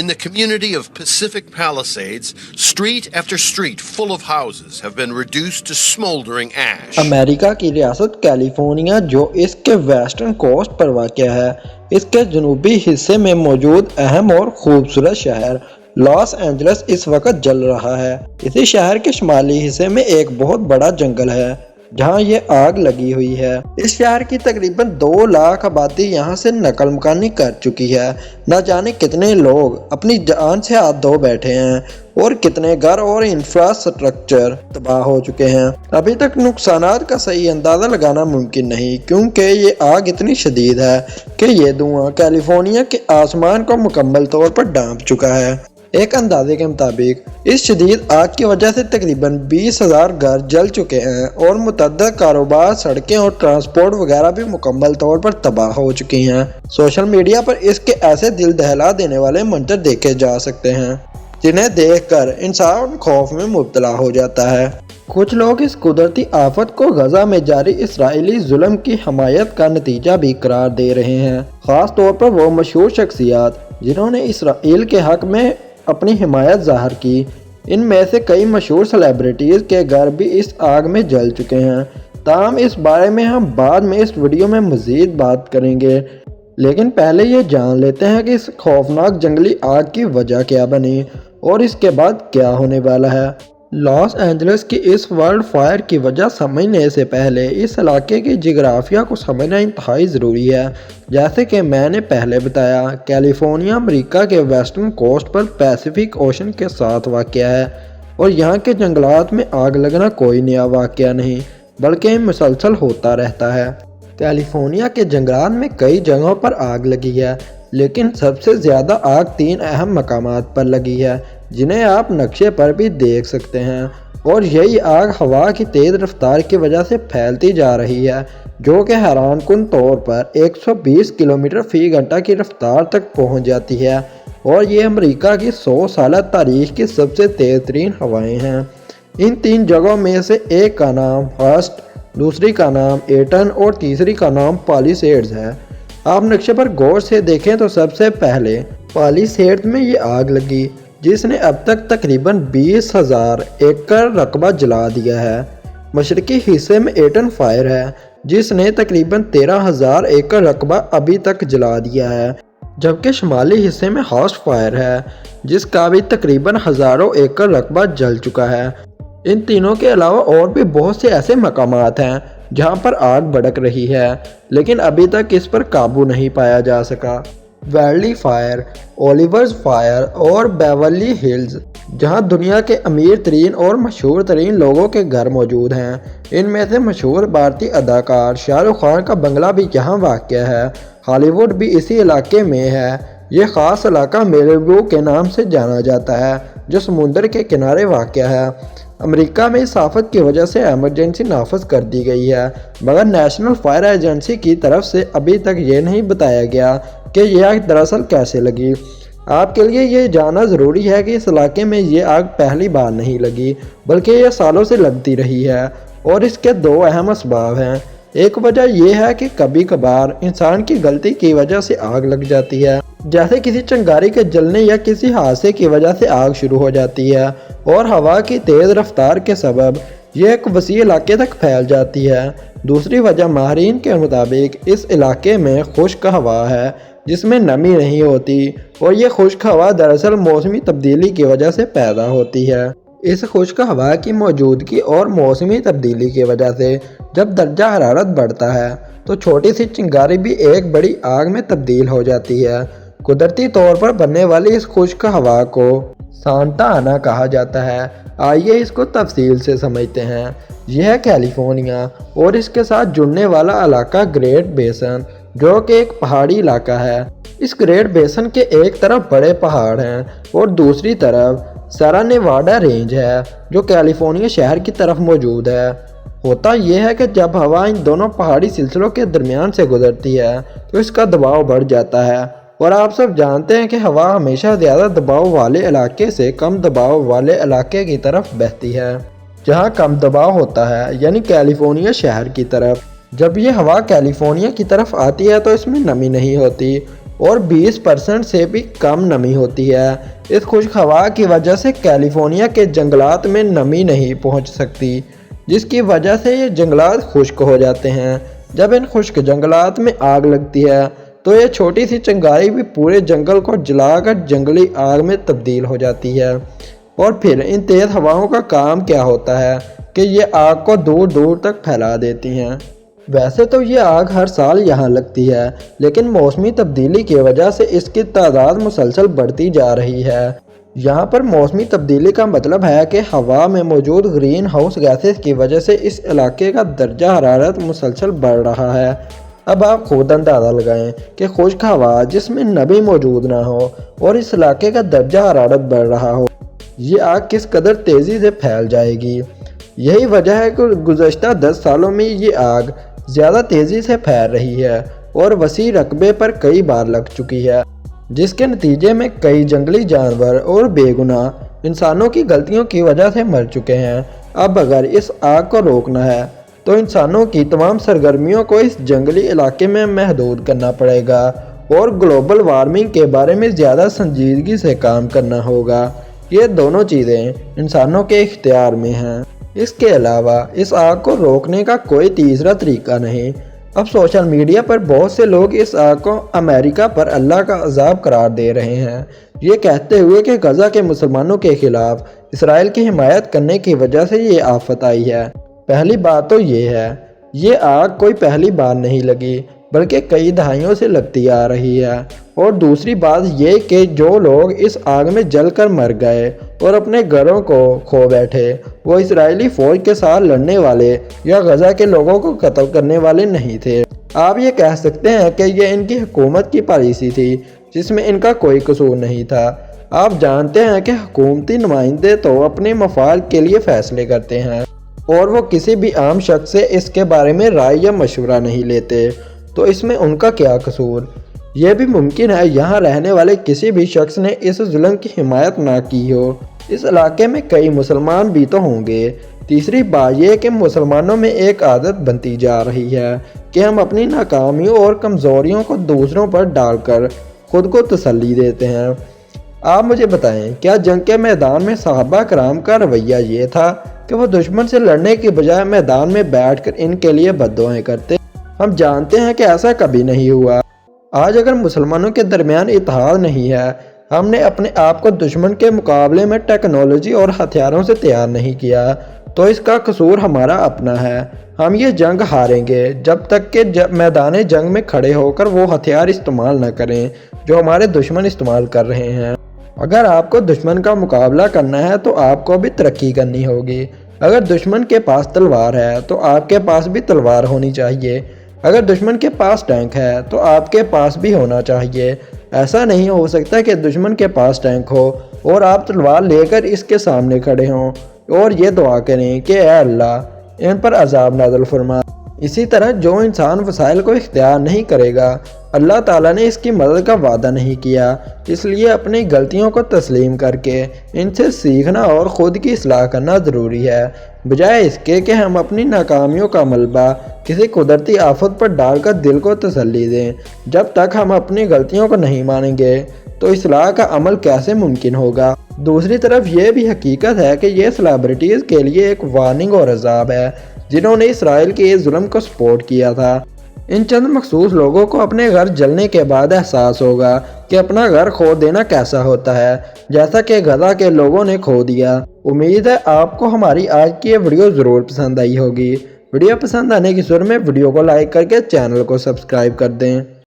In the community of Pacific Palisades, street after street full of houses have been reduced to smoldering ash. America की रियासत California, जो इसके western coast पर वाक़ है, इसके जनूबी हिस्से में मौजूद अहम और खूबसूरत शहर लॉस एंजल्स इस वक्त जल रहा है। इसी शहर के शुमाली हिस्से में एक बहुत बड़ा जंगल है जहां ये आग लगी हुई है। इस शहर की तकरीबन 2 लाख आबादी यहां से नकल मकानी कर चुकी है। न जाने कितने लोग अपनी जान से हाथ धो बैठे हैं और कितने घर और इंफ्रास्ट्रक्चर तबाह हो चुके हैं। अभी तक नुकसानात का सही अंदाज़ा लगाना मुमकिन नहीं, क्योंकि ये आग इतनी शदीद है कि ये धुआं कैलिफोर्निया के आसमान को मुकम्मल तौर पर ढांप चुका है। एक अंदाजे के मुताबिक इस शदीद आग की वजह से तकरीबन 20,000 घर जल चुके हैं और मुतअद्दिद कारोबार, सड़कें और ट्रांसपोर्ट वगैरह भी मुकम्मल तौर पर तबाह हो चुकी हैं। सोशल मीडिया पर इसके ऐसे दिल दहला देने वाले मंजर देखे जा सकते हैं जिन्हें देखकर इंसान खौफ में मुब्तला हो जाता है। कुछ लोग इस कुदरती आफत को गजा में जारी इसराइली जुल्म की हमायत का नतीजा भी करार दे रहे हैं, खास तौर पर वो मशहूर शख्सियात जिन्होंने इसराइल के हक में अपनी हिमायत ज़ाहिर की। इनमें से कई मशहूर सेलिब्रिटीज़ के घर भी इस आग में जल चुके हैं। ताहम इस बारे में हम बाद में इस वीडियो में मज़ीद बात करेंगे, लेकिन पहले ये जान लेते हैं कि इस खौफनाक जंगली आग की वजह क्या बनी और इसके बाद क्या होने वाला है। लॉस एंजल्स की इस वर्ल्ड फायर की वजह समझने से पहले इस इलाके की जिग्राफिया को समझना इंतहाई ज़रूरी है। जैसे कि मैंने पहले बताया, कैलिफोर्निया अमेरिका के वेस्टर्न कोस्ट पर पैसिफिक ओशन के साथ वाक़या है और यहाँ के जंगलात में आग लगना कोई नया वाक़या नहीं, बल्कि मुसलसल होता रहता है। कैलिफोर्निया के जंगलात में कई जगहों पर आग लगी है, लेकिन सबसे ज़्यादा आग 3 अहम मकामात पर लगी है जिन्हें आप नक्शे पर भी देख सकते हैं, और यही आग हवा की तेज़ रफ्तार की वजह से फैलती जा रही है, जो कि हैरानकुन तौर पर 120 किलोमीटर फ़ी घंटा की रफ्तार तक पहुंच जाती है, और ये अमेरिका की 100 साल तारीख की सबसे तेज़ तरीन हवाएँ हैं। इन 3 जगहों में से एक का नाम हर्स्ट, दूसरी का नाम एटन और तीसरी का नाम पालिसेड्स है। आप नक्शे पर गौर से देखें तो सबसे पहले पालिसेड्स में ये आग लगी, जिसने अब तक तकरीबन 20,000 एकड़ रकबा जला दिया है। मशरकी हिस्से में एटन फायर है, जिसने तकरीबन 13,000 एकड़ रकबा अभी तक जला दिया है, जबकि शुमाली हिस्से में हॉस्ट फायर है, जिसका भी तकरीबन हज़ारों एकड़ रकबा जल चुका है। इन तीनों के अलावा और भी बहुत से ऐसे मकामात हैं जहां पर आग भड़क रही है, लेकिन अभी तक इस पर काबू नहीं पाया जा सका। वैली फायर, ओलिवर्स फायर और बेवर्ली हिल्स, जहां दुनिया के अमीर तरीन और मशहूर तरीन लोगों के घर मौजूद हैं। इनमें से मशहूर भारतीय अदाकार शाहरुख खान का बंगला भी यहाँ वाक़या है। हॉलीवुड भी इसी इलाके में है। ये ख़ास इलाका मेलिबू के नाम से जाना जाता है, जो समुंदर के किनारे वाक़या है। अमेरिका में इस आफत की वजह से एमरजेंसी नाफज कर दी गई है, मगर नेशनल फायर एजेंसी की तरफ से अभी तक ये नहीं बताया गया कि यह आग दरअसल कैसे लगी। आपके लिए ये जानना ज़रूरी है कि इस इलाके में ये आग पहली बार नहीं लगी, बल्कि यह सालों से लगती रही है, और इसके 2 अहम असबाब हैं। एक वजह यह है कि कभी कभार इंसान की गलती की वजह से आग लग जाती है, जैसे किसी चिंगारी के जलने या किसी हादसे की वजह से आग शुरू हो जाती है, और हवा की तेज़ रफ्तार के सबब यह एक वसी इलाके तक फैल जाती है। दूसरी वजह माहरीन के मुताबिक इस इलाके में खुश्क हवा है, जिसमें नमी नहीं होती, और ये खुश्क हवा दरअसल मौसमी तब्दीली की वजह से पैदा होती है। इस खुश्क हवा की मौजूदगी और मौसमी तब्दीली की वजह से जब दर्जा हरारत बढ़ता है तो छोटी सी चिंगारी भी एक बड़ी आग में तब्दील हो जाती है। कुदरती तौर पर बनने वाली इस खुश्क हवा को सांता आना कहा जाता है। आइए इसको तफसील से समझते हैं। यह कैलिफोर्निया और इसके साथ जुड़ने वाला इलाका ग्रेट बेसन, जो कि एक पहाड़ी इलाका है। इस ग्रेट बेसन के एक तरफ बड़े पहाड़ हैं और दूसरी तरफ सेरा नेवाडा रेंज है, जो कैलिफोर्निया शहर की तरफ मौजूद है। होता यह है कि जब हवा इन दोनों पहाड़ी सिलसिलों के दरमियान से गुजरती है तो इसका दबाव बढ़ जाता है, और आप सब जानते हैं कि हवा हमेशा ज़्यादा दबाव वाले इलाके से कम दबाव वाले इलाके की तरफ बहती है, जहां कम दबाव होता है, यानी कैलिफोर्निया शहर की तरफ। जब ये हवा कैलिफोर्निया की तरफ आती है तो इसमें नमी नहीं होती, اور 20% سے بھی کم نمی ہوتی ہے۔ اس خشک ہوا کی وجہ سے کیلیفورنیا کے جنگلات میں نمی نہیں پہنچ سکتی، جس کی وجہ سے یہ جنگلات خشک ہو جاتے ہیں۔ جب ان خشک جنگلات میں آگ لگتی ہے تو یہ چھوٹی سی چنگاری بھی پورے جنگل کو جلا کر جنگلی آگ میں تبدیل ہو جاتی ہے۔ اور پھر ان تیز ہواؤں کا کام کیا ہوتا ہے کہ یہ آگ کو دور دور تک پھیلا دیتی ہیں۔ ویسے تو یہ آگ ہر سال یہاں لگتی ہے، لیکن موسمی تبدیلی کی وجہ سے اس کی تعداد مسلسل بڑھتی جا رہی ہے۔ یہاں پر موسمی تبدیلی کا مطلب ہے کہ ہوا میں موجود گرین ہاؤس گیسز کی وجہ سے اس علاقے کا درجہ حرارت مسلسل بڑھ رہا ہے۔ اب آپ خود اندازہ لگائیں کہ خشک ہوا جس میں نمی موجود نہ ہو اور اس علاقے کا درجہ حرارت بڑھ رہا ہو، یہ آگ کس قدر تیزی سے پھیل جائے گی۔ یہی وجہ ہے کہ گزشتہ 10 سالوں میں یہ آگ زیادہ تیزی سے پھیل رہی ہے اور وسیع رقبے پر کئی بار لگ چکی ہے، جس کے نتیجے میں کئی جنگلی جانور اور بے گناہ انسانوں کی غلطیوں کی وجہ سے مر چکے ہیں۔ اب اگر اس آگ کو روکنا ہے تو انسانوں کی تمام سرگرمیوں کو اس جنگلی علاقے میں محدود کرنا پڑے گا اور گلوبل وارمنگ کے بارے میں زیادہ سنجیدگی سے کام کرنا ہوگا۔ یہ دونوں چیزیں انسانوں کے اختیار میں ہیں۔ اس کے علاوہ اس آگ کو روکنے کا کوئی تیسرا طریقہ نہیں۔ اب سوشل میڈیا پر بہت سے لوگ اس آگ کو امریکہ پر اللہ کا عذاب قرار دے رہے ہیں، یہ کہتے ہوئے کہ غزہ کے مسلمانوں کے خلاف اسرائیل کی حمایت کرنے کی وجہ سے یہ آفت آئی ہے۔ پہلی بات تو یہ ہے، یہ آگ کوئی پہلی بار نہیں لگی بلکہ کئی دہائیوں سے لگتی آ رہی ہے۔ اور دوسری بات یہ کہ جو لوگ اس آگ میں جل کر مر گئے اور اپنے گھروں کو کھو بیٹھے، وہ اسرائیلی فوج کے ساتھ لڑنے والے یا غزہ کے لوگوں کو قتل کرنے والے نہیں تھے۔ آپ یہ کہہ سکتے ہیں کہ یہ ان کی حکومت کی پالیسی تھی جس میں ان کا کوئی قصور نہیں تھا۔ آپ جانتے ہیں کہ حکومتی نمائندے تو اپنے مفاد کے لیے فیصلے کرتے ہیں اور وہ کسی بھی عام شخص سے اس کے بارے میں رائے یا مشورہ نہیں لیتے، تو اس میں ان کا کیا قصور؟ یہ بھی ممکن ہے یہاں رہنے والے کسی بھی شخص نے اس ظلم کی حمایت نہ کی ہو۔ اس علاقے میں کئی مسلمان بھی تو ہوں گے۔ تیسری بات یہ کہ مسلمانوں میں ایک عادت بنتی جا رہی ہے کہ ہم اپنی ناکامیوں اور کمزوریوں کو دوسروں پر ڈال کر خود کو تسلی دیتے ہیں۔ آپ مجھے بتائیں، کیا جنگ کے میدان میں صحابہ کرام کا رویہ یہ تھا کہ وہ دشمن سے لڑنے کی بجائے میدان میں بیٹھ کر ان کے لیے بد دعائیں کرتے؟ ہم جانتے ہیں کہ ایسا کبھی نہیں ہوا۔ آج اگر مسلمانوں کے درمیان اتحاد نہیں ہے، ہم نے اپنے آپ کو دشمن کے مقابلے میں ٹیکنالوجی اور ہتھیاروں سے تیار نہیں کیا، تو اس کا قصور ہمارا اپنا ہے۔ ہم یہ جنگ ہاریں گے جب تک کہ میدان جنگ میں کھڑے ہو کر وہ ہتھیار استعمال نہ کریں جو ہمارے دشمن استعمال کر رہے ہیں۔ اگر آپ کو دشمن کا مقابلہ کرنا ہے تو آپ کو بھی ترقی کرنی ہوگی۔ اگر دشمن کے پاس تلوار ہے تو آپ کے پاس بھی تلوار ہونی چاہیے۔ اگر دشمن کے پاس ٹینک ہے تو آپ کے پاس بھی ہونا چاہیے۔ ایسا نہیں ہو سکتا کہ دشمن کے پاس ٹینک ہو اور آپ تلوار لے کر اس کے سامنے کھڑے ہوں اور یہ دعا کریں کہ اے اللہ ان پر عذاب نازل فرما۔ اسی طرح جو انسان وسائل کو اختیار نہیں کرے گا، اللہ تعالیٰ نے اس کی مدد کا وعدہ نہیں کیا۔ اس لیے اپنی غلطیوں کو تسلیم کر کے ان سے سیکھنا اور خود کی اصلاح کرنا ضروری ہے، بجائے اس کے کہ ہم اپنی ناکامیوں کا ملبہ کسی قدرتی آفت پر ڈال کر دل کو تسلی دیں۔ جب تک ہم اپنی غلطیوں کو نہیں مانیں گے تو اصلاح کا عمل کیسے ممکن ہوگا؟ دوسری طرف یہ بھی حقیقت ہے کہ یہ سیلیبریٹیز کے لیے ایک وارننگ اور عذاب ہے جنہوں نے اسرائیل کے اس ظلم کو سپورٹ کیا تھا۔ ان چند مخصوص لوگوں کو اپنے گھر جلنے کے بعد احساس ہوگا کہ اپنا گھر کھو دینا کیسا ہوتا ہے، جیسا کہ غزہ کے لوگوں نے کھو دیا۔ امید ہے آپ کو ہماری آج کی یہ ویڈیو ضرور پسند آئی ہوگی۔ ویڈیو پسند آنے کی صورت میں ویڈیو کو لائک کر کے چینل کو سبسکرائب کر دیں۔